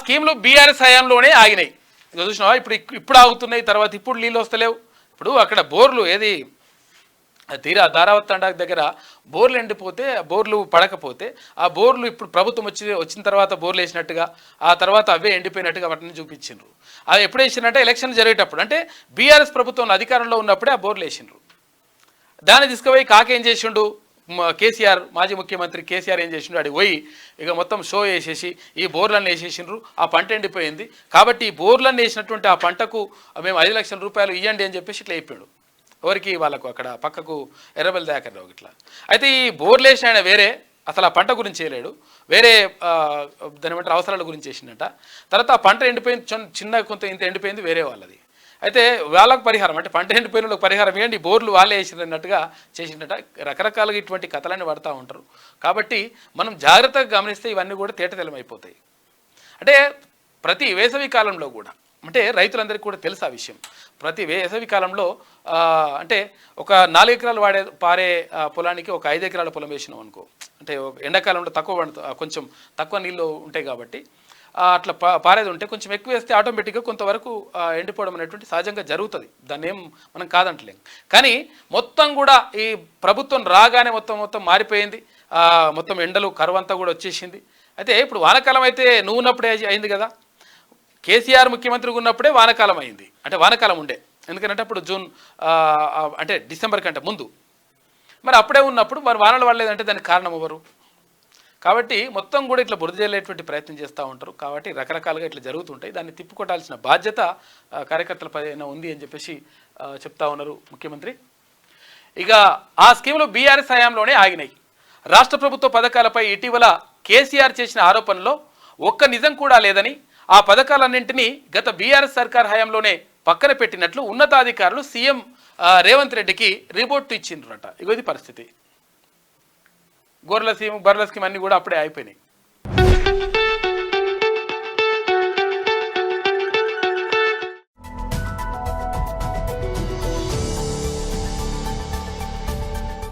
స్కీమ్లు BRS హయాంలోనే ఆగినాయి. ఇక చూసినావా, ఇప్పుడు ఆగుతున్నాయి, తర్వాత ఇప్పుడు నీళ్ళు వస్తలేవు. ఇప్పుడు అక్కడ బోర్లు ఏది తీరా ధారావత్ తండా దగ్గర బోర్లు ఎండిపోతే, బోర్లు పడకపోతే ఆ బోర్లు ఇప్పుడు ప్రభుత్వం వచ్చిన తర్వాత బోర్లు వేసినట్టుగా, ఆ తర్వాత అవే ఎండిపోయినట్టుగా వాటిని చూపించిండ్రు. అవి ఎప్పుడు వేసినట్టే ఎలక్షన్ జరిగేటప్పుడు, అంటే బీఆర్ఎస్ ప్రభుత్వం అధికారంలో ఉన్నప్పుడే ఆ బోర్లు వేసిండ్రు. దాన్ని తీసుకుపోయి కాకేం చేసిండు కేసీఆర్, మాజీ ముఖ్యమంత్రి కేసీఆర్ ఏం చేసిండు, అడిగి పోయి ఇక మొత్తం షో వేసేసి ఈ బోర్లను వేసేసిండ్రు. ఆ పంట ఎండిపోయింది కాబట్టి ఈ బోర్లను వేసినటువంటి ఆ పంటకు మేము 5 లక్షల రూపాయలు ఇవ్వండి అని చెప్పేసి ఇట్లా అయిపోయాడు. ఎవరికి వాళ్ళకు అక్కడ పక్కకు ఎర్రబెల్లి దాకర్రావు ఇట్లా. అయితే ఈ బోర్లు వేసిన ఆయన వేరే, అసలు ఆ పంట గురించి చేయలేడు, వేరే దాని ఏమంటారు అవసరాల గురించి చేసిండట. తర్వాత ఆ పంట ఎండిపోయింది, చిన్న కొంత ఇంత ఎండిపోయింది వేరే వాళ్ళది. అయితే వాళ్ళకు పరిహారం, అంటే పంట ఎండిపోయిన వాళ్ళకి పరిహారం ఇవ్వండి, బోర్లు వాళ్ళే వేసినట్టుగా చేసిండట. రకరకాలుగా ఇటువంటి కథలన్నీ పడుతూ ఉంటారు. కాబట్టి మనం జాగ్రత్తగా గమనిస్తే ఇవన్నీ కూడా తేటతెల్లమైపోతాయి. అంటే ప్రతి వేసవి కాలంలో కూడా, అంటే రైతులందరికీ కూడా తెలుసు ఆ విషయం, ప్రతి వేసవి కాలంలో అంటే ఒక 4 ఎకరాలు పారే పొలానికి ఒక 5 ఎకరాల పొలం వేసినాం అనుకో, అంటే ఎండాకాలంలో కొంచెం తక్కువ నీళ్ళు ఉంటాయి కాబట్టి అట్లా పారేది ఉంటే కొంచెం ఎక్కువ వేస్తే ఆటోమేటిక్గా కొంతవరకు ఎండిపోవడం అనేటువంటి సహజంగా జరుగుతుంది. దాన్ని ఏం మనం కాదంటలేం. కానీ మొత్తం కూడా ఈ ప్రభుత్వం రాగానే మొత్తం మారిపోయింది. మొత్తం ఎండలు కరువంతా కూడా వచ్చేసింది. అయితే ఇప్పుడు వానాకాలం అయితే నువ్వు ఉన్నప్పుడే అయింది కదా, కేసీఆర్ ముఖ్యమంత్రిగా ఉన్నప్పుడే వానాకాలం అయింది. అంటే వానాకాలం ఉండే, ఎందుకంటే అప్పుడు జూన్ అంటే డిసెంబర్ కంటే ముందు. మరి అప్పుడే ఉన్నప్పుడు మరి వానలు పడలేదంటే దానికి కారణం ఎవరు? కాబట్టి మొత్తం కూడా ఇట్లా బురద జల్లేటువంటి ప్రయత్నం చేస్తూ ఉంటారు. కాబట్టి రకరకాలుగా ఇట్లా జరుగుతుంటాయి. దాన్ని తిప్పుకొట్టాల్సిన బాధ్యత కార్యకర్తల పైన ఉంది అని చెప్పేసి చెప్తా ఉన్నారు ముఖ్యమంత్రి. ఇక ఆ స్కీములు బీఆర్ఎస్ హయాంలోనే ఆగినాయి. రాష్ట్ర ప్రభుత్వ పథకాలపై ఇటీవల కేసీఆర్ చేసిన ఆరోపణలో ఒక్క నిజం కూడా లేదని, ఆ పథకాలన్నింటినీ గత బీఆర్ఎస్ సర్కార్ హయాంలోనే పక్కన పెట్టినట్లు ఉన్నతాధికారులు సీఎం రేవంత్ రెడ్డికి రిపోర్ట్ ఇచ్చిండ్రట. ఇగో ఇది పరిస్థితి. గొర్రెల స్కీమ్, బర్రెల స్కీమ్ అన్నీ కూడా అప్పుడే అయిపోయినాయి.